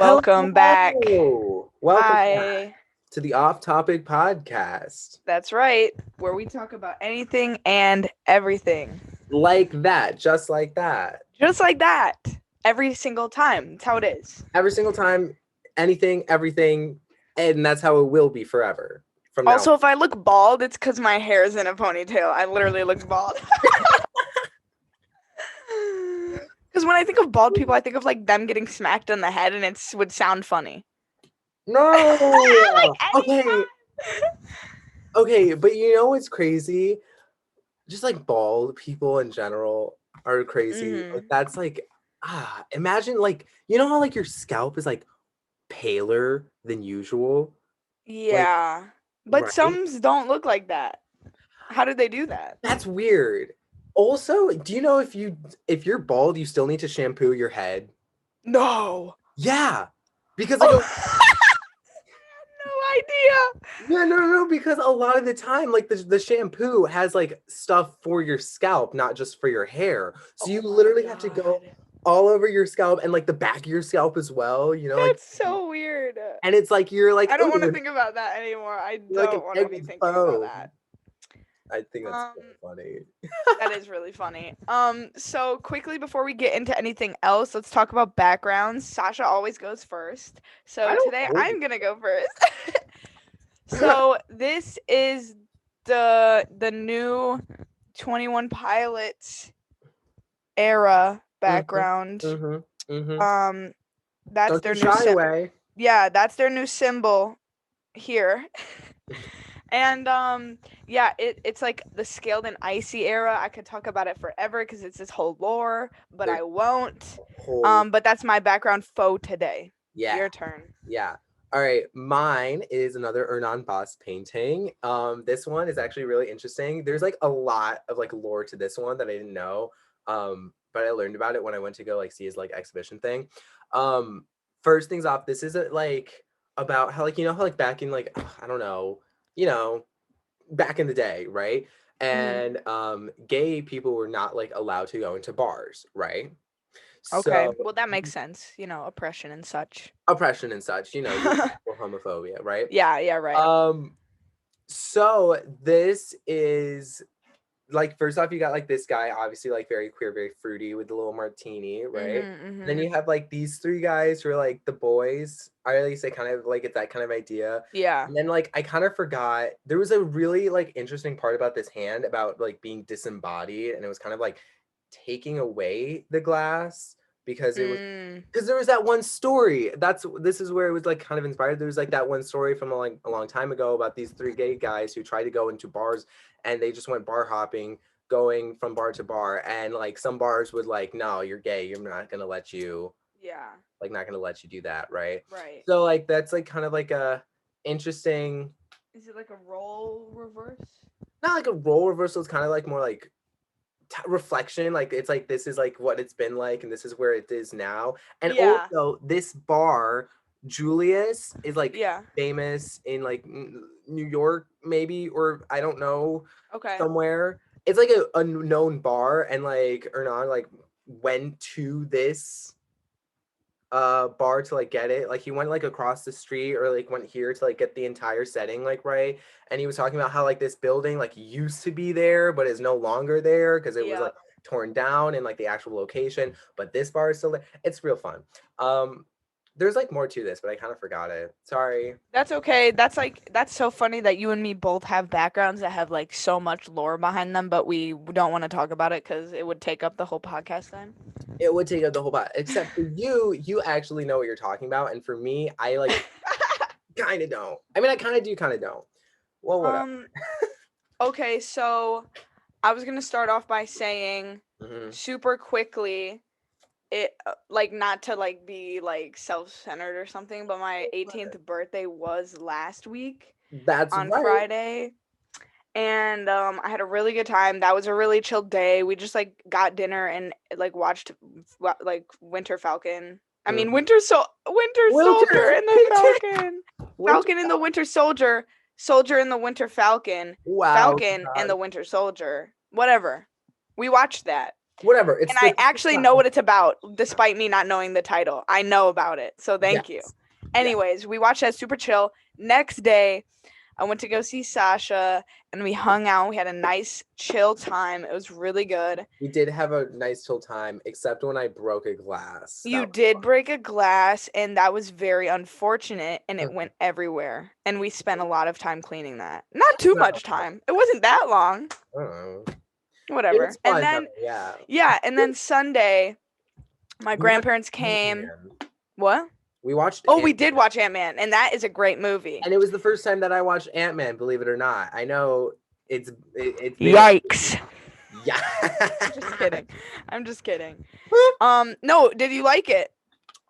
Welcome back. Hello. Welcome back Hi. to the Off Topic Podcast. That's right, where we talk about anything and everything. Like that, just like that. Just like that. Every single time. That's how it is. Every single time, anything, everything, and that's how it will be forever from now Also, if I look bald, it's because my hair is in a ponytail. I literally look bald. Because when I think of bald people, I think of like them getting smacked in the head, and it would sound funny. No. Like, Okay, but you know what's crazy? Just like bald people in general are crazy. Mhm. Like, that's like imagine like you know how like your scalp is like paler than usual? Like, Yeah. But right? some don't look like that. How did they do that? That's weird. Also, do you know if you're bald, you still need to shampoo your head? No. Yeah. Because like Oh, no idea. yeah, no, because a lot of the time, like the shampoo has like stuff for your scalp, not just for your hair. So you Oh my literally have to go god. all over your scalp and like the back of your scalp as well, like That's so weird. and it's like you're like, I don't want to oh, think about that anymore. I you're like an don't want to egg be with thinking about foam. that. I think that's Um, so funny. that is really funny. So quickly before we get into anything else, let's talk about backgrounds. Sasha always goes first. I So don't today always I'm gonna go first. So this is the new 21 Pilots era mm-hmm, background. mm-hmm, mm-hmm. Um, that's Don't their you new shy away. yeah, that's their new symbol here. And yeah, it's like the scaled and icy era. I could talk about it forever because it's this whole lore, but There's I won't. a whole But that's my background faux today. yeah. Your turn. Yeah. All right. Mine is another Ernan Boss painting. This one is actually really interesting. There's like a lot of like lore to this one that I didn't know. But I learned about it when I went to go like see his like exhibition thing. First things off, this isn't like about how like how like back in like I don't know, you know, back in the day, right? Mm-hmm. And gay people were not like allowed to go into bars, right? Okay, So well that makes sense. Oppression and such. oppression and such, or homophobia, right? Yeah, right. Um, so this is like first off, you got like this guy, obviously like very queer, very fruity with the little martini, right? Then Mm-hmm. you have like these three guys who are like the boys. Or at least I kind of like it's that kind of idea. Yeah. And then like I kind of forgot there was a really like interesting part about this hand about like being disembodied, and it was kind of like taking away the glass Mm. because there was that one story. This is where it was like kind of inspired. There was like that one story from a long time ago about these three gay guys who tried to go into bars and they just went bar hopping, going from bar to bar, and like some bars would like, no, you're gay, you're not gonna let you Yeah. not gonna let you do that, right? Right. So like that's like kind of like a interesting, Is it like a role reverse? not like a role reversal. It's kind of like more like reflection, like it's like this is like what it's been like and this is where it is now. And Yeah. also this bar Julius is like Yeah. famous in like New York maybe, or I don't know, Okay. somewhere. It's like a known bar, and like Ernan like went to this bar to like get it. Like he went like across the street or like went here to like get the entire setting like right. And he was talking about how like this building like used to be there but is no longer there because it was Yeah. like torn down in like the actual location, but this bar is still there. It's real fun. There's like more to this, but I kind of forgot it. Sorry. That's okay. That's so funny that you and me both have backgrounds that have like so much lore behind them, but we don't want to talk about it because it would take up the whole podcast then. It would take up the whole pot. Except for you actually know what you're talking about. And for me, I like kind of don't. I mean, I kind of do, kind of don't. Well, whatever. um. Okay, so I was gonna start off by saying Mm-hmm. super quickly, it like not to like be like self-centered or something, but my 18th birthday was last week That's on right. Friday. And I had a really good time. That was a really chill day. We just like got dinner and like watched like Winter Falcon. I mean Mhm. Winter Soldier Winter, and the Falcon. winter. Falcon and the Winter Soldier, Soldier and the Winter Falcon, Wow, Falcon and God. the Winter Soldier. Whatever. We watched that. Whatever. It's And I actually know what it's about, despite me not knowing the title. I know about it, so thank you. Anyways, we watched that, super chill. Next day, I went to go see Sasha, and we hung out. We had a nice, chill time. It was really good. We did have a nice chill time, except when I broke a glass. You did break a glass, and that was very unfortunate, and it went everywhere. And we spent a lot of time cleaning that. Not too much time. It wasn't that long. Whatever. It was fun, and then, yeah. Yeah, and then Sunday, my grandparents came. What? We watched. Oh, we did watch Ant-Man, and that is a great movie. And it was the first time that I watched Ant-Man, believe it or not. I know it's Yikes. Yeah. I'm just kidding. No, did you like it?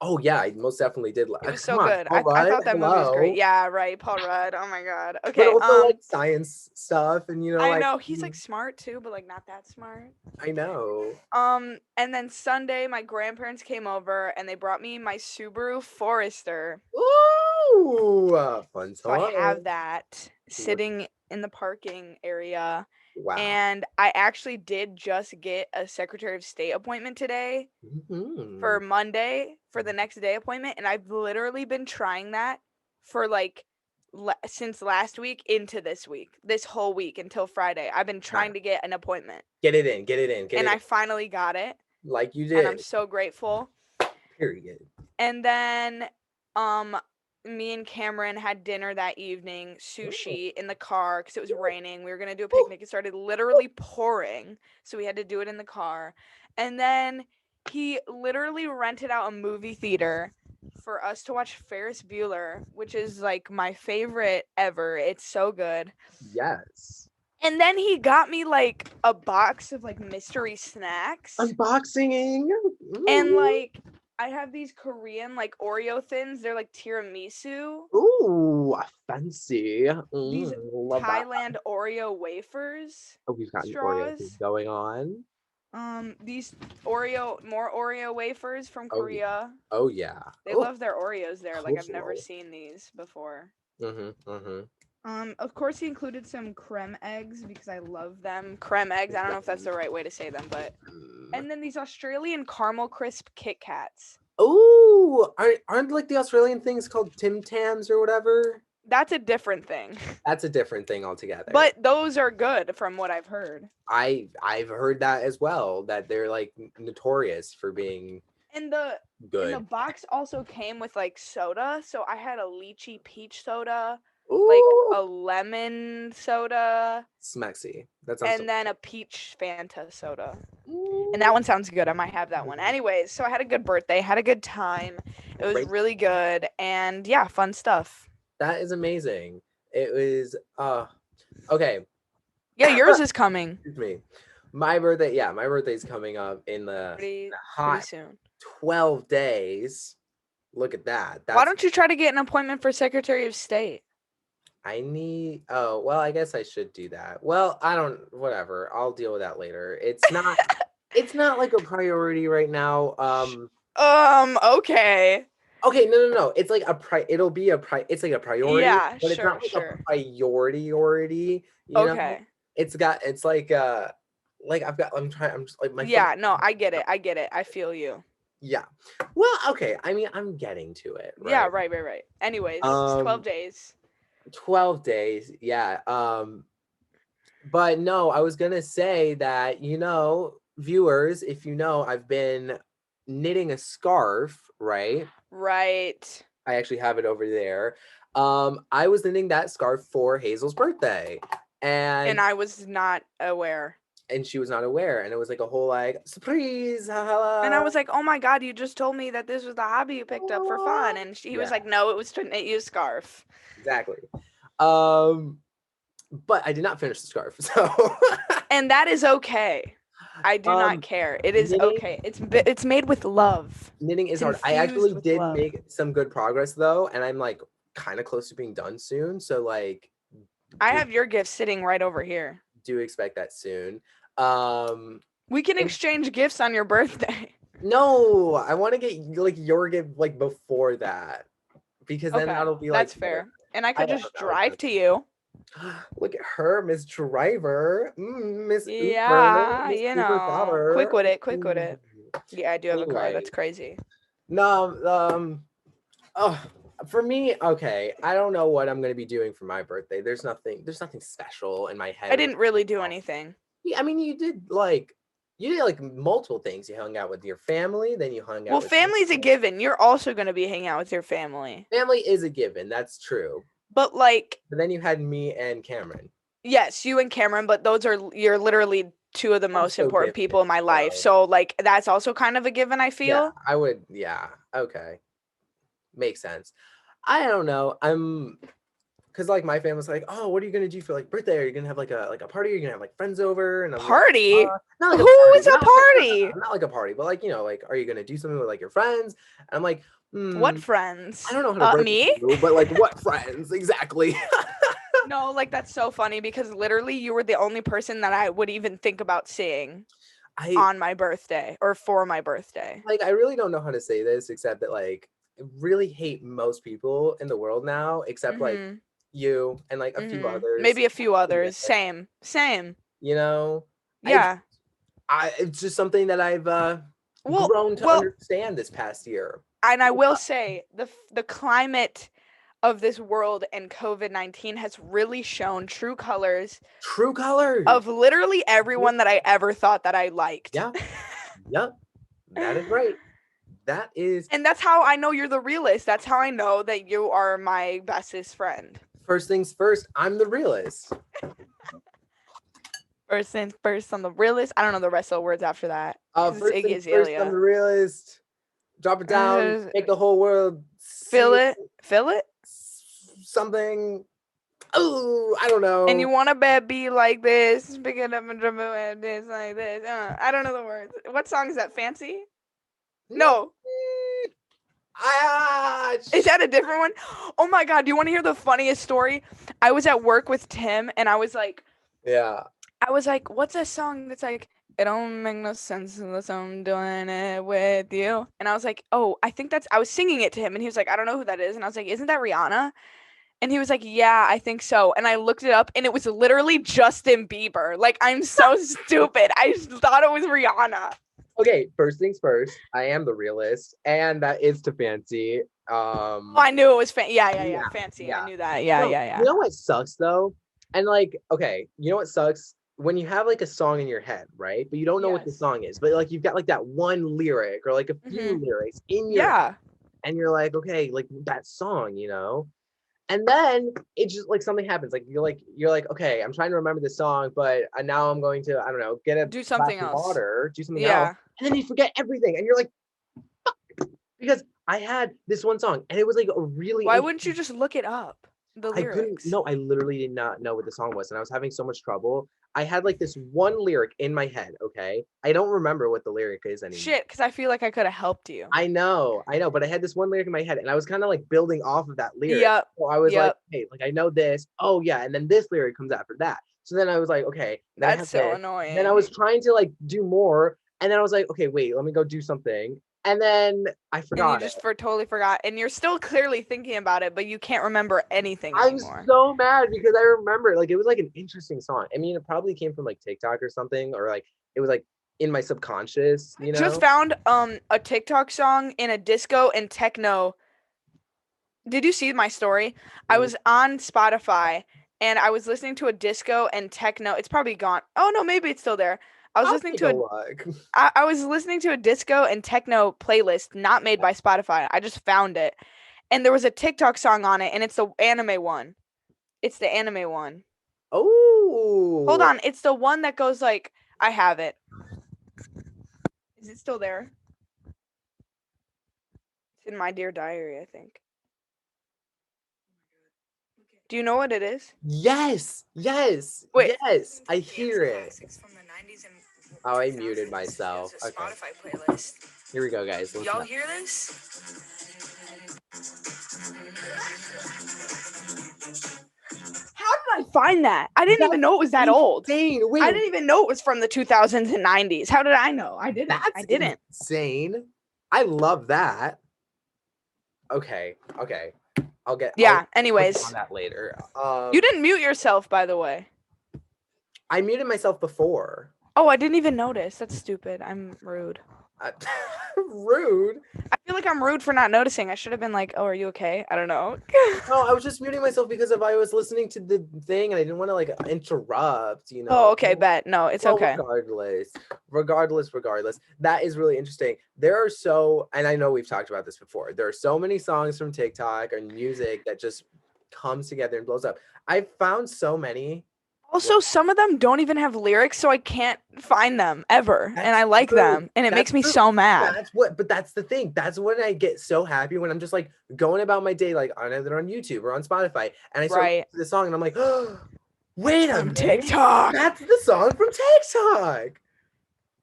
Oh yeah, I most definitely did. It was so good. I thought that movie was great. Yeah, right, Paul Rudd. Oh my god. Okay. But also like science stuff, and you know, I know he's like smart too, but like not that smart. I know. And then Sunday, my grandparents came over and they brought me my Subaru Forester. Ooh, fun. So I have that sitting in the parking area. Wow. And I actually did just get a Secretary of State appointment today for Monday for the next day appointment. And I've literally been trying that for like since last week into this week, this whole week until Friday. I've been trying to get an appointment. Get it in. And I finally got it. Like you did. And I'm so grateful. Period. And then me and Cameron had dinner that evening, sushi in the car because it was raining. We were going to do a picnic. It started literally pouring, so we had to do it in the car. And then he literally rented out a movie theater for us to watch Ferris Bueller, which is like my favorite ever. It's so good. Yes. And then he got me like a box of like mystery snacks. Unboxing. And like I have these Korean like Oreo thins. They're like tiramisu. Ooh, fancy. These Thailand Oreo wafers. Oh, we've got Oreo going on. These more Oreo wafers from Korea. Oh yeah. They love their Oreos there. Like I've never seen these before. Of course he included some creme eggs because I love them. Creme eggs. I don't know if that's the right way to say them, but. And then these Australian caramel crisp Kit Kats. Oh, aren't like the Australian things called Tim Tams or whatever? That's a different thing. That's a different thing altogether. But those are good from what I've heard. I've heard that as well, that they're like notorious for being good. And the box also came with like soda, so I had a lychee peach soda. Ooh. Like a lemon soda. Smexy. And then a peach Fanta soda. Ooh. And that one sounds good. I might have that one. Anyways, so I had a good birthday. Had a good time. It was really good. And yeah, fun stuff. That is amazing. It was, okay. Yeah, yours is coming. Excuse me. My birthday's coming up in the hot soon. 12 days. Look at that. Why don't you try to get an appointment for Secretary of State? I guess I should do that. Well, whatever. I'll deal with that later. It's not like a priority right now. Okay. Okay, no. It's like it's like a priority. Yeah, but it's not like a priority-ority. Okay. I get it. I feel you. Yeah. Well, okay. I mean, I'm getting to it. Right? Yeah, right. Anyways, 12 days. 12 days, yeah. But no, I was gonna say that, viewers, if I've been knitting a scarf, right? Right. I actually have it over there. I was knitting that scarf for Hazel's birthday. And I was not aware. And she was not aware. And it was like a whole like surprise. And I was like, oh my God, you just told me that this was the hobby you picked up for fun. And he was like, no, it was to knit you a scarf. Exactly. But I did not finish the scarf. So and that is okay. I do not care. It is knitting, okay. It's made with love. Knitting is hard. I actually did make some good progress though, and I'm like kind of close to being done soon. So like I have your gift sitting right over here. Do expect that soon. We can exchange gifts on your birthday. No, I want to get like your gift like before that. Because then that'll be like that's fair. And I could just drive to you. Look at her, Miss Driver. Miss Uber. Yeah, Miss Uber quick Daughter. with it, quick with Mm. it. Yeah, I do have a car. Anyway, That's crazy. no, oh, for me, okay. I don't know what I'm gonna be doing for my birthday. There's nothing special in my head I right didn't really do now. anything. Yeah, I mean, you did like multiple things. You hung out with your family, then you hung Well, out with me. family's a given. You're also going to be hanging out with your family. Family is a given, that's true. But like, But then you had me and Cameron. yes, you and Cameron, but you're literally two of the most Also important given. people in my life. So So like that's also kind of a given, I yeah, feel. I would. Yeah, okay, makes sense. I don't know. Because like my family's like, oh, what are you gonna do for like birthday? Are you gonna have like a party? Are you gonna have like friends over? And I'm like, Party? not like a Who party, is a party? not like a party, but like like, are you gonna do something with like your friends? And I'm like, What I friends? don't know how to break it to Me? you, but like what friends exactly? No, like that's so funny because literally you were the only person that I would even think about seeing I on my birthday or for my birthday. like I really don't know how to say this except that like I really hate most people in the world now, except like Mhm. you and like a few Mhm. others. Maybe a few Yeah. others. Same. Same. You know, I Yeah. it's just something that I've Well, grown to well, understand this past year. and I will say the climate of this world and COVID-19 has really shown true colors True colors. of literally everyone that I ever thought that I liked. Yeah. Yep. That is right. That is And that's how I know you're the realist. That's how I know that you are my bestest friend. first things first. I'm the realist. First things first on the realist. I don't know the rest of the words after that because it's First Iggy things first. I'm the Azalea. realist. Drop it down. Make the whole world Feel see it, feel it. something. Oh, I don't And you know. want to bet be like this, pick it up and drop it like this, like this. I don't know the words. What song is that? Fancy? No. Ah, Is that a different one? Oh my God. Do you want to hear the funniest story? I was at work with Tim and yeah. I was like, what's that song that's like, it don't make no sense unless I'm doing it with you. And I was like, oh, I was singing it to him and he was like, I don't know who that is. And I was like, isn't that Rihanna? And he was like, yeah, I think so. And I looked it up and it was literally Justin Bieber. Like, I'm so stupid. I just thought it was Rihanna. Okay, first things first. I am the realist, and that is to fancy. Oh, I knew it was Yeah, fancy. I yeah. knew that. Yeah, No, yeah, you yeah. know what sucks though? And like, okay, you know what sucks? When you have like a song in your head, right? But you don't know what the Yes. song is, but like you've got like that one lyric or like a few Mhm. lyrics in your head, Yeah. and you're like, okay, like that song, And then it just like something happens. Like you're like, okay, I'm trying to remember the song, but now I'm going to, I don't know, get a Do glass something of else. water, do something else, Yeah. and then you forget everything, and you're like, because I had this one song, and it was like a really Why wouldn't interesting. you just look it up? The I couldn't. lyrics. No, I literally did not know what the song was, and I was having so much trouble. I had like this one lyric in my head. Okay, I don't remember what the lyric is anymore. Shit, because I feel like I could have helped you. I know, but I had this one lyric in my head, and I was kind of like building off of that lyric. Yep. So I was like, Yep. hey, like I know this. Oh yeah, and then this lyric comes after that. So then I was like, okay, then I That's have so this. Then I was annoying. trying to like do more, and then I was like, okay, wait, let me go do something, and then I And you forgot it. just totally forgot. And you're still clearly thinking about it, but you can't remember anything I'm anymore. so mad because I remember like it was like an interesting song. I mean, it probably came from like TikTok or something, or like it was like in my subconscious, I just found a TikTok song in a disco and techno. Did you see my story? I Mm, was on Spotify and I was listening to a disco and techno. It's probably gone. Oh no, maybe it's still there. I was I'll listening take to a a look. I was listening to a disco and techno playlist not made by Spotify. I just found it. And there was a TikTok song on it and it's the anime one. It's the anime one. Hold Oh, on, it's the one that goes like I have it. Is it still there? It's in my dear diary, I think. Do you know what it is? yes, yes, Wait. yes. I Dance hear it. classics from the 90s and Oh, I muted 2000s. myself. There's a Okay, Spotify playlist. here we go, guys. Listen Y'all up. hear this? How did I find that? I didn't even That's know it was that old. insane. I Wait, didn't even know it was from the 2000s and 90s. How did I know? I didn't. I that's didn't. insane. I love that. Okay, okay. I'll Yeah, push on anyways. that later. You didn't mute yourself, by the way. I muted myself before. Oh, I didn't even notice. That's stupid. I'm rude. I, rude. I feel like I'm rude for not noticing. I should have been like, "Oh, are you okay?" I don't know. No, I was just muting myself because if I was listening to the thing and I didn't want to like interrupt, you Oh, know. okay, bet. No, it's Well, okay. regardless, that is really interesting. And I know we've talked about this before. There are so many songs from TikTok and music that just comes together and blows up. I've found so many. Also, some of them don't even have lyrics, so I can't find them ever. And That's I like true. them, and it makes That's me true. so mad. But that's the thing. That's when I get so happy when I'm just like going about my day, like either on YouTube or on Spotify, and I start listening Right. to the song and I'm like, oh, wait a From minute. TikTok. That's the song from TikTok.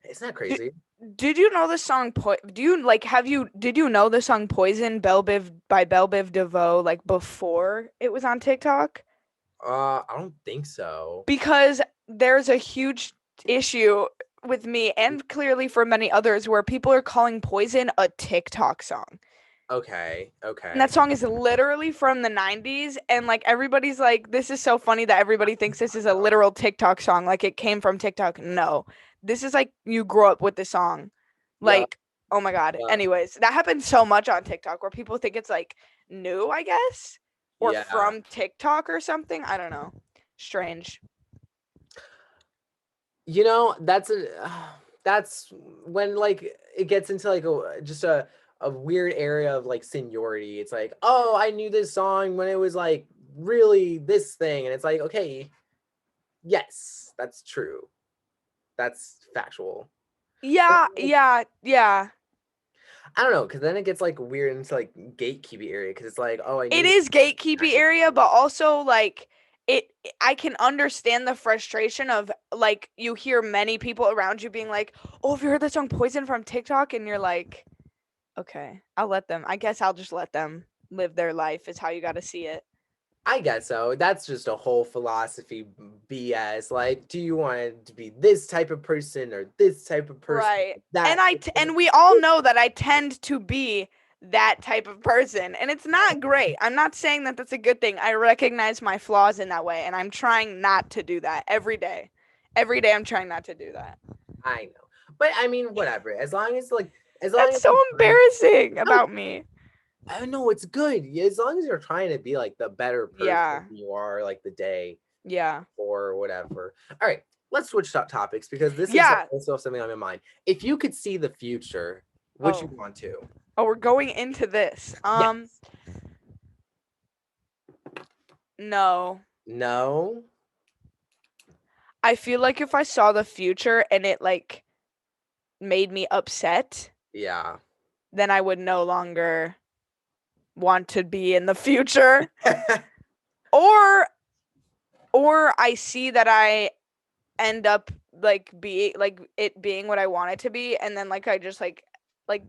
Isn't that Did, crazy? did you know the song do you like did you know the song Poison by Belle Biv DeVoe like before it was on TikTok? I don't think so. Because there's a huge issue with me and clearly for many others where people are calling Poison a TikTok song. Okay, And that okay. song is literally from the 90s and like everybody's like this is so funny that everybody thinks this is a literal TikTok song like it came from TikTok. No. This is like you grew up with the song. Yeah, Like oh my god. yeah, Anyways, that happens so much on TikTok where people think it's like new, I guess, or yeah. from TikTok or something. I don't know. Strange. You know, that's when like it gets into like a weird area of like seniority. It's like, oh, I knew this song when it was like really this thing, and it's like, okay, yes, that's true. That's factual. But Yeah, like, yeah, yeah. I don't know, because then it gets like weird into like gatekeeping area. Because it's like, oh, I It knew is gatekeepy actually. area, but also like it I can understand the frustration of like you hear many people around you being like, "Oh, have you heard the song Poison from TikTok?" And you're like, "Okay, I'll let them. I guess I'll just let them live their life is how you got to see it." I guess so. That's just a whole philosophy BS. Like, do you want to be this type of person or this type of person? Right. That And we all know that I tend to be that type of person, and it's not great. I'm not saying that that's a good thing. I recognize my flaws in that way, and I'm trying not to do that every day. Every day I'm trying not to do that. I know. But I mean, whatever. As long That's as so you're trying, embarrassing no, about me. I know it's good. As long as you're trying to be like the better person Yeah. you are, like the day Yeah. or whatever. All right, let's switch topics because this is Yeah. also something on my mind. If you could see the future, would you Oh. want to? Oh, we're going into this. Yes. No. No. I feel like if I saw the future and it like made me upset, Yeah. then I would no longer want to be in the future. Or I see that I end up like being what I want it to be and then like I just like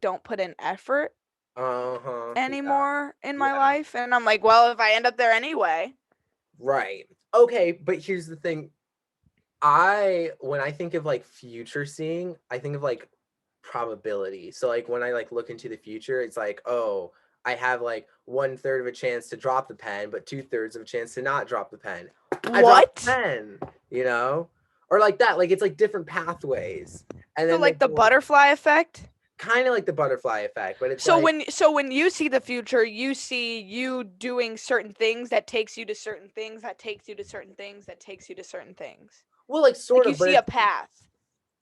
don't put in effort Uh-huh. Yeah. anymore in my Yeah. life and I'm like, well, if I end up there anyway. Right. Okay, but here's the thing. When I think of like future seeing, I think of like probability. So like when I like look into the future, it's like, oh, I have like 1/3 of a chance to drop the pen, but 2/3 of a chance to not drop the pen. I dropped the What? pen, you know? Or like that. Like it's like different pathways. And So then like like the butterfly effect? kind of like the butterfly effect, but it's So like when you see the future, you see you doing certain things that takes you to certain things that takes you to certain things that takes you to certain things. well, like Like sort you of, but see a path.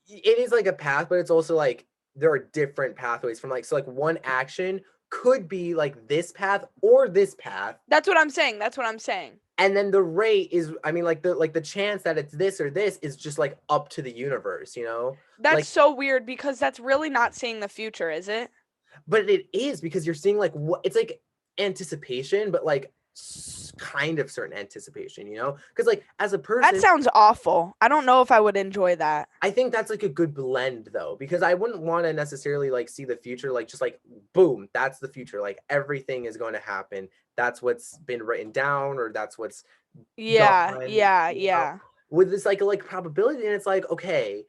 it is like a path, but it's also like there are different pathways from like so like one action could be like this path or this path, That's what I'm saying. That's what I'm saying. and then the rate is I mean like the chance that it's this or this is just like up to the universe, you know? That's Like so weird because that's really not seeing the future, is it? but it is because you're seeing like what it's like anticipation, but like kind of certain anticipation, you know? Because like as a That person sounds awful. I don't know if I would enjoy that. I think that's like a good blend though, because I wouldn't want to necessarily like see the future like just like boom, that's the future. Like everything is going to happen. That's what's been written down or that's what's Yeah, done, yeah, you know. yeah. With this like probability, and it's like, okay,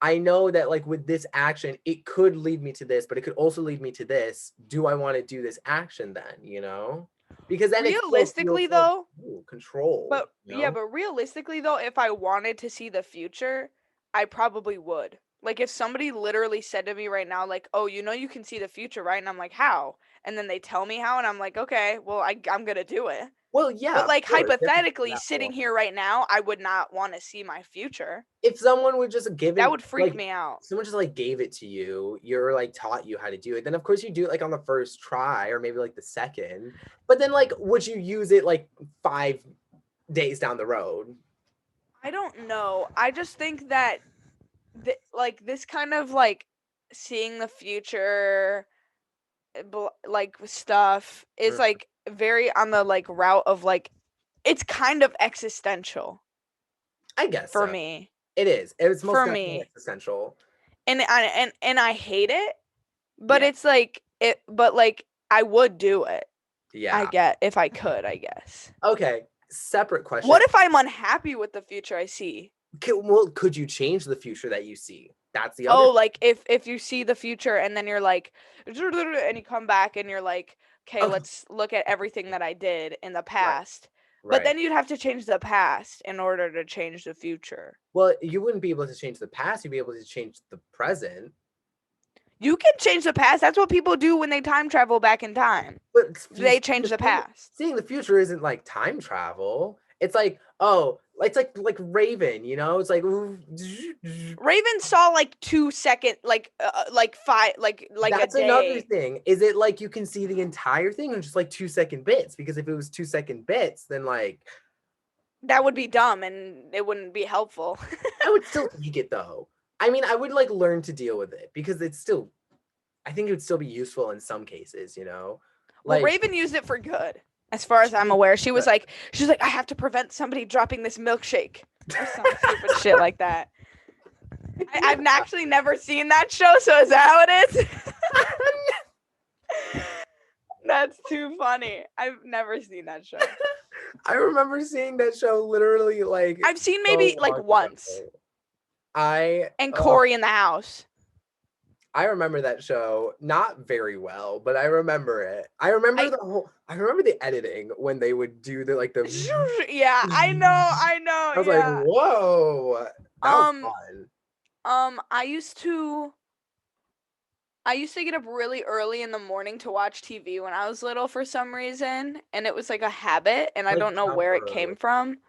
I know that like with this action, it could lead me to this, but it could also lead me to this. Do I want to do this action then, you know? because then it still feels Realistically like, though, ooh, control, but you yeah, know? but realistically though, if I wanted to see the future, I probably would. Like if somebody literally said to me right now, like, "Oh, you know you can see the future, right?" And I'm like, "How?" And then they tell me how, and I'm like, "Okay, well, I'm gonna do it." Well, yeah, But of like course, you have to do hypothetically, that sitting one. here right now, I would not want to see my future. If someone would just That given would freak like, me out. someone just, like, gave it to you, you're, like, taught you how to do it, then, of course, you do it, like, on the first try or maybe, like, the second, but then, like, would you use it, like, 5 days down the road? I don't know. I just think that like this kind of like seeing the future like stuff is Mm, like very on the like route of like it's kind of existential I guess for so. me. It is. It's most For definitely me. existential. And I hate it, but Yeah, it's like it but like I would do it. I yeah. get if I could, I guess. Okay, separate question. What if I'm unhappy with the future I see? Could you change the future that you see? That's the other. Oh, like if you see the future and then you're like and you come back and you're like, "Okay, Okay, let's look at everything that I did in the right, past." But right. then you'd have to change the past in order to change the future. Well, you wouldn't be able to change the past, you'd be able to change the present. You can change the past. That's what people do when they time travel back in time. But They change the past. seeing the future isn't like time travel. It's like, oh, it's like Raven, you know? It's like Raven saw like 2 second like five like a that's another day. thing. Is it like you can see the entire thing or just like 2 second bits? Because if it was 2 second bits, then like That would be dumb and it wouldn't be helpful. I would still take it though. I mean, I would like learn to deal with it because it's still I think it would still be useful in some cases, you know? Well, Like Raven used it for good, as far as I'm she aware. She's like, I have to prevent somebody dropping this milkshake or some stupid shit like that. I've actually never seen that show, so is that how it is? That's too funny. I've never seen that show. I remember seeing that show literally like I've seen maybe so like long once. ago. I And uh, Corey in the house. I remember that show not very well, but I remember it. I remember I the whole I remember the editing when they would do the like the yeah, I know, I was like, yeah. "Whoa." That was Um, fun. um, I used to I used to get up really early in the morning to watch TV when I was little for some reason, and it was like a habit, and I Like don't know how where it early? came from.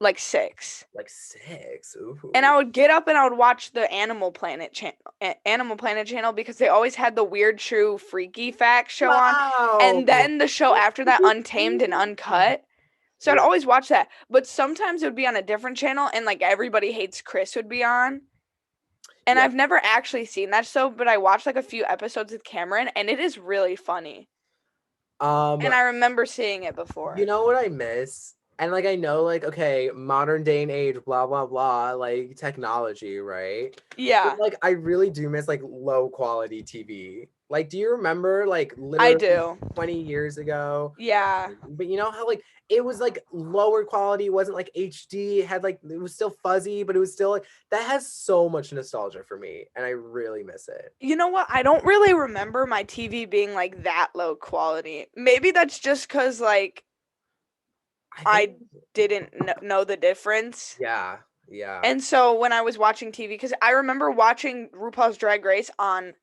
Like 6. Like 6. And Ooh. I would get up and I would watch the Animal Planet channel because they always had the Weird True Freaky Facts show on, and Wow. then the show after that Untamed and Uncut. So I'd Yeah, always watch that. But sometimes it would be on a different channel and like Everybody Hates Chris would be on. And yeah. I've never actually seen that show, but I watched like a few episodes with Cameron and it is really funny. Um, And I remember seeing it you before. know what I miss? And like I know like okay, modern day and age, blah blah blah, like technology, right? But Yeah, like I really do miss like low quality TV. Like, do you remember like I literally do. 20 years ago? Yeah. But you know how like it was like lower quality, it wasn't like HD, it had like it was still fuzzy, but it was still like that has so much nostalgia for me, and I really miss it. You know what? I don't really remember my TV being like that low quality. Maybe that's just because like I think I didn't know the difference. yeah, yeah, And so when I was watching TV, because I remember watching RuPaul's Drag Race on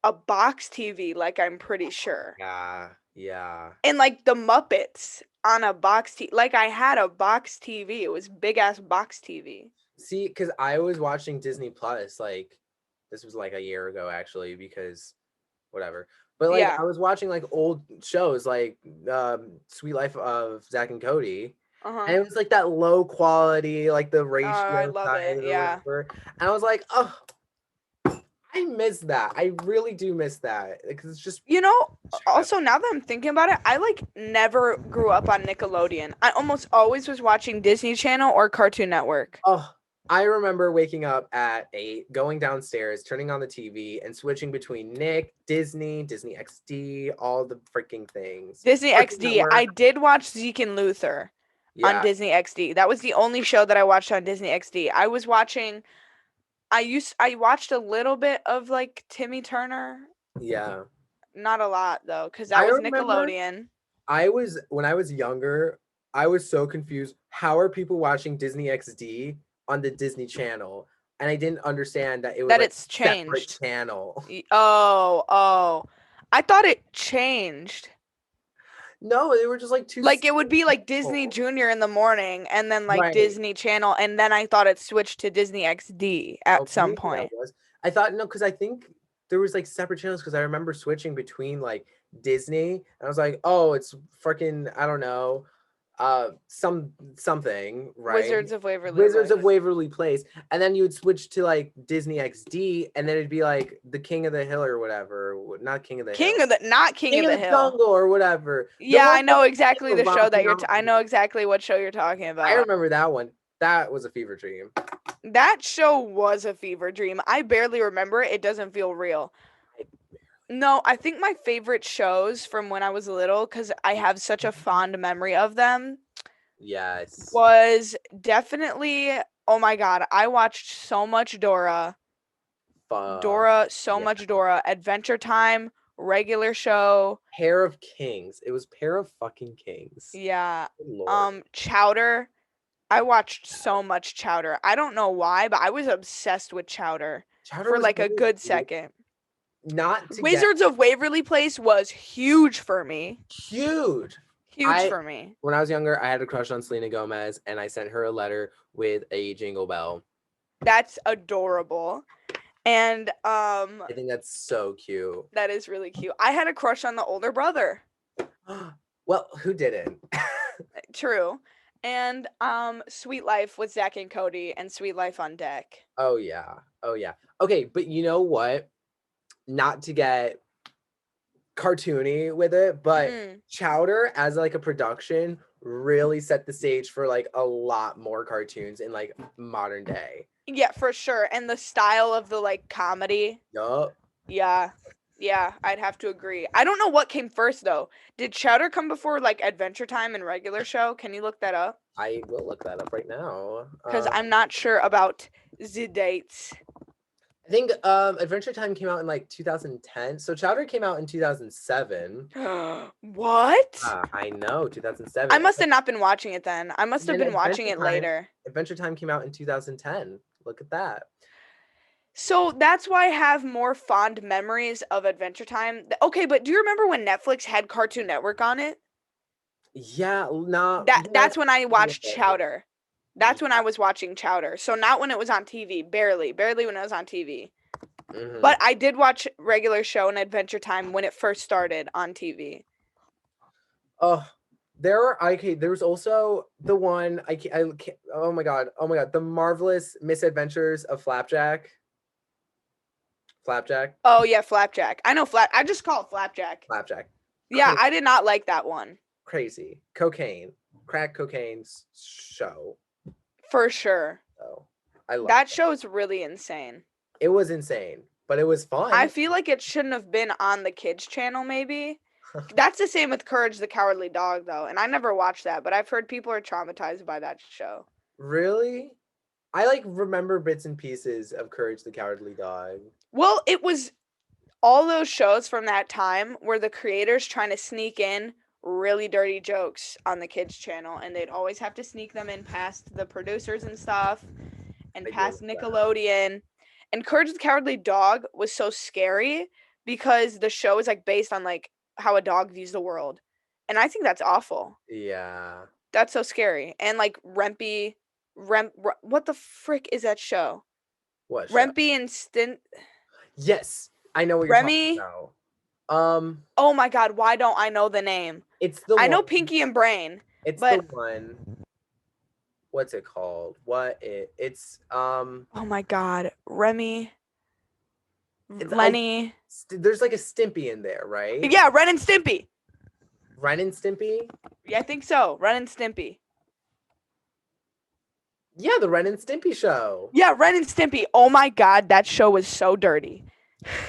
a box TV, like I'm pretty sure. yeah, yeah. And like the Muppets on a box TV. Like I had a box TV. It was big ass box TV. See, because I was watching Disney Plus, like this was like a year ago actually, because whatever. But like Yeah. I was watching like old shows like Sweet Life of Zach and Cody. Uh-huh. And it was like that low quality, like the Oh, I ratio love size it. or Yeah. whatever. And I was like, oh, I miss that. I really do miss that. Because it's just You know, child. also now that I'm thinking about it, I like never grew up on Nickelodeon. I almost always was watching Disney Channel or Cartoon Network. Oh, I remember waking up at 8, going downstairs, turning on the TV, and switching between Nick, Disney, Disney XD, all the freaking things. Disney Cartoon XD. I Network. did watch Zeke and Luther on Yeah, Disney XD. That was the only show that I watched on Disney XD. I watched a little bit of like Timmy Turner. yeah. Not a lot though, cuz that I was remember Nickelodeon. when I was younger, I was so confused. How are people watching Disney XD on the Disney Channel? And I didn't understand that it was That like it's a separate changed. channel. Oh. I thought it changed. No, they were just like two Like it would separate be like Disney channels. Junior in the morning and then like Right. Disney Channel and then I thought it switched to Disney XD Oh, at some maybe that point. was. I thought no, because I think there was like separate channels because I remember switching between like Disney and I was like, oh, it's freaking I don't know, something, right? Wizards of Waverly Wizards of Place. Waverly Place, and then you would switch to like Disney XD, and then it'd be like the King of the Hill or whatever, not King of the Hill, Not King of King of the the Hill. Jungle or whatever. The Yeah, one I that know was like exactly a the show that rom-com. I know exactly what show you're talking I about. remember that one. That was a fever dream. That show was a fever dream. I barely remember it. It doesn't feel real. No, I think my favorite shows from when I was little, because I have such a fond memory of them, Yes. was definitely, oh my God, I watched so much Dora. So Yeah. much Dora. Adventure Time, regular show. Pair of Kings. It was Pair of fucking Kings. Yeah. Good Lord. Chowder. I watched so much Chowder. I don't know why, but I was obsessed with Chowder Chowder for was like a really good cute. second. Not to get Wizards of Waverly Place was huge for me. huge. Huge I for me. When I was younger, I had a crush on Selena Gomez, and I sent her a letter with a jingle bell. That's adorable. And I think that's so cute. that is really cute. I had a crush on the older brother. Well, who didn't? True. And Sweet Life with Zach and Cody and Sweet Life on Deck. Oh yeah. Oh yeah. Okay, but you know what? Not to get cartoony with it, but Mm. Chowder as like a production really set the stage for like a lot more cartoons in like modern day. Yeah, for sure. And the style of the like comedy. Yup. Yeah. Yeah, I'd have to agree. I don't know what came first though. Did Chowder come before like Adventure Time and regular show? Can you look that up? I will look that up right now. Because I'm not sure about the dates. I think Adventure Time came out in like 2010. So Chowder came out in 2007. What? I know, 2007. I must have not been watching it then. I must have And then been watching it later. Adventure Time came out in 2010. Look at that. So that's why I have more fond memories of Adventure Time. Okay, but do you remember when Netflix had Cartoon Network on it? Yeah, not That's when I a little watched bit, yeah. Chowder. That's when I was watching Chowder. So not when it was on TV, barely when it was on TV. Mhm. But I did watch regular show and Adventure Time when it first started on TV. Oh, there was also the one oh my god, the marvelous misadventures of Flapjack. Oh yeah, Flapjack. I know I just call it Flapjack. Flapjack. Yeah, I did not like that one. Crazy crack cocaine show. For sure. So I love That show is really insane. it. Was insane, but it was fun. I feel like it shouldn't have been on the kids channel maybe. That's the same with Courage the Cowardly Dog though, and I never watched that, but I've heard people are traumatized by that show. Really? I like remember bits and pieces of Courage the Cowardly Dog. Well, it was all those shows from that time were the creators trying to sneak in really dirty jokes on the kids channel, and they'd always have to sneak them in past the producers and stuff and past Nickelodeon. And Courage the Cowardly Dog was so scary because the show is like based on like how a dog views the world. And I think that's awful. Yeah. That's so scary. And like what the frick is that show? What show? Rempy and Stint. Yes, I know what you're Remy? talking about. Oh my god, why don't I know the name? It's the I one. know Pinky and Brain. It's but the one. What's it called? It's oh my god, Remy, it's Lenny. there's like a Stimpy in there, right? Yeah, Ren and Stimpy. Ren and Stimpy? Yeah, I think so. Ren and Stimpy. Yeah, the Ren and Stimpy show. Yeah, Ren and Stimpy. Oh my god, that show was so dirty.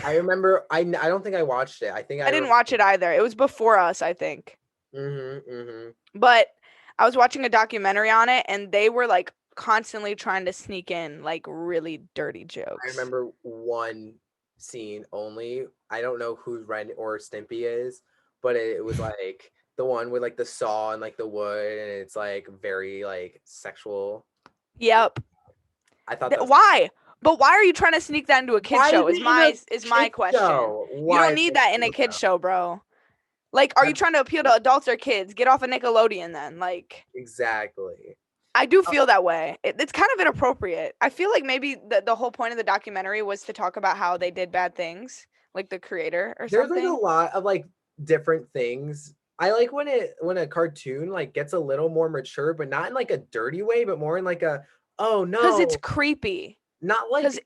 I remember. I don't think I watched it. I think I didn't watch it either. It was before us, I think. But I was watching a documentary on it, and they were like constantly trying to sneak in like really dirty jokes. I remember one scene only. I don't know who Ren or Stimpy is, but it was like The one with like the saw and like the wood, and it's like very like sexual. Yep. I thought that was Why? But why are you trying to sneak that into a kid why is show? Is it in a my kid question. show? You Why don't is need it that in in a a kid kid show? show, bro. Like, are you That's trying to appeal to adults or kids? Get off of Nickelodeon then. Like, exactly. I do Uh, feel that way. It's kind of inappropriate. I feel like maybe the whole point of the documentary was to talk about how they did bad things, like the creator or there's like a something. lot of like different things. I like when a cartoon like gets a little more mature, but not in like a dirty way, but more in like a oh Cause it's no, creepy. not Cause like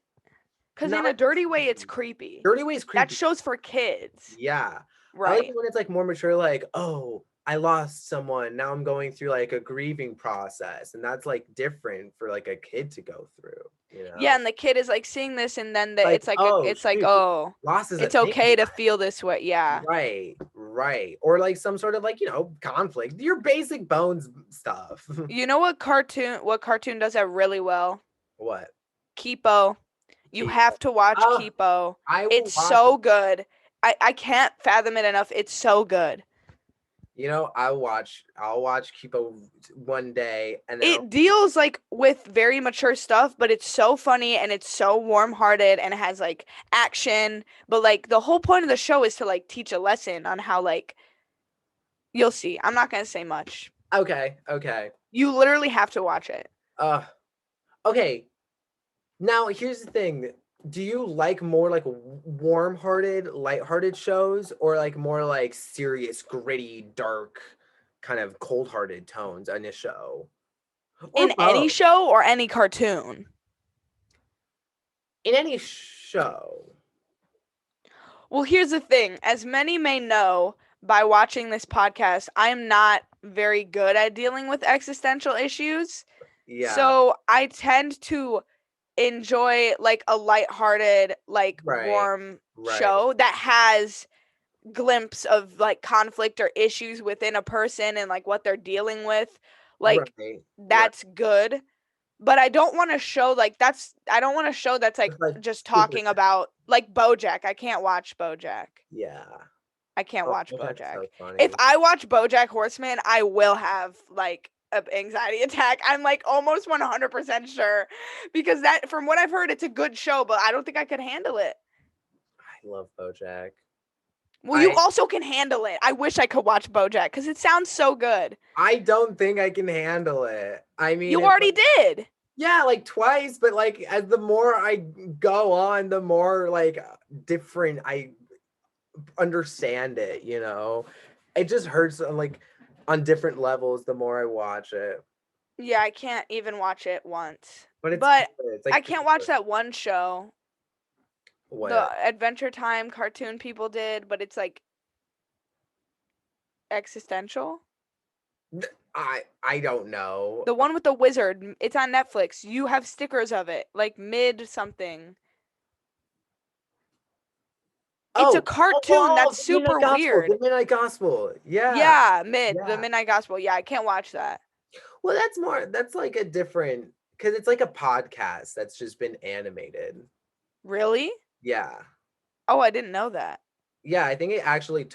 cause not in a like dirty way, it's creepy. creepy. Dirty way is That creepy. show's for kids. Yeah. I like Right. it when it's like more mature, like, oh, I lost someone. Now I'm going through like a grieving process. And that's like different for like a kid to go through, you Yeah, know? and the kid is like seeing this, and then Like, oh it's like, shoot, oh, loss is a it's thing. okay to feel this way. Yeah. Right, right. Or like some sort of like, conflict. Your basic bones stuff. You know what cartoon does that really well? What? Kipo. You Keep have to watch oh, Kipo. I will It's watch it. so good. I can't fathom it enough. It's so good. I'll watch Kipo one day and then I'll It deals like with very mature stuff, but it's so funny and it's so warm-hearted and it has like action, but like the whole point of the show is to like teach a lesson on how like you'll see. I'm not going to say much. okay, okay. You literally have to watch it. Uh okay. Now, here's the thing. Do you like more like warm-hearted, light-hearted shows or like more like serious, gritty, dark, kind of cold-hearted tones in a show? Or In any both? show or any cartoon. In any show. Well, here's the thing. As many may know by watching this podcast, I'm not very good at dealing with existential issues. Yeah, So I tend to enjoy like a lighthearted, like right, warm right, show that has glimpse of like conflict or issues within a person and like what they're dealing with. Like right, right. that's good. But I don't want a show that's like It's like just super talking sad. about like BoJack. I can't watch BoJack. Yeah. I can't Oh, watch that's BoJack. so If funny. I watch BoJack Horseman, I will have like an anxiety attack. I'm like almost 100% sure because that from what I've heard it's a good show, but I don't think I could handle it. I love BoJack. Well, you I also can handle it. I wish I could watch BoJack cuz it sounds so good. I don't think I can handle it. I mean, You it's already like did. yeah, like twice, but like as the more I go on, the more like different I understand it. It just hurts on like on different levels the more I watch it. Yeah, I can't even watch it once. But it's But good. It's I like can't watch that one show the what? Adventure Time cartoon people did, but it's like existential. I don't know. The one with the wizard, it's on Netflix. You have stickers of it, like mid something. It's a cartoon that's The Midnight super Gospel. The weird. Midnight Gospel. Yeah. Yeah, the Yeah. Midnight Gospel. Yeah, I can't watch that. Well, that's like a different because it's like a podcast that's just been animated. Really? Yeah. Oh, I didn't know that. Yeah, I think it actually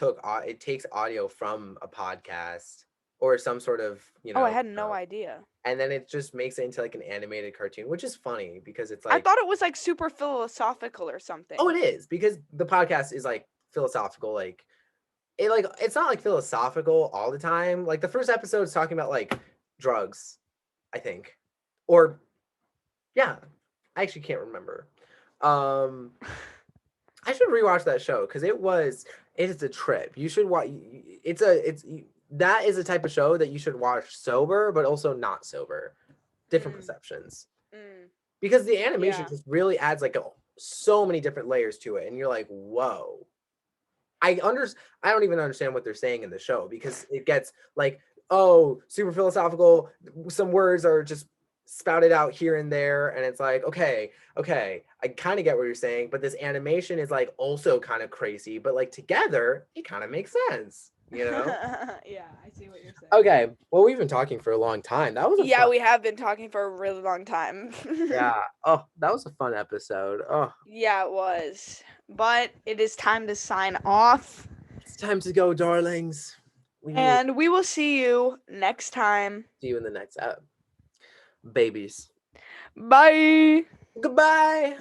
it takes audio from a podcast or some sort of, Oh, I had no idea. and then it just makes it into like an animated cartoon, which is funny because it's I like, thought it was like super philosophical or oh, it something. is because the podcast is like philosophical, like it's not like philosophical all the time. Like the first episode is talking about like drugs, I think. Or yeah, I actually can't remember. Um I should rewatch that show because it is a trip. You should watch. It's that is a type of show that you should watch sober, but also not sober. Different Mm, perceptions mm, because the animation yeah. just really adds like so many different layers to it, and you're like, whoa. I under I don't even understand what they're saying in the show because it gets like, oh, super philosophical. Some words are just spouted out here and there, and it's like, okay, I kind of get what you're saying, but this animation is like also kind of crazy, but like together, it kind of makes sense, you know? Yeah, I see what you're saying. Okay, well, we've been talking for a long time. That was a Yeah, fun, we have been talking for a really long time. yeah. Oh, that was a fun episode. Oh, Yeah, it was. But it is time to sign off. it's time to go, darlings. And we will see you next time. See you in the next app. Babies. Bye. Goodbye.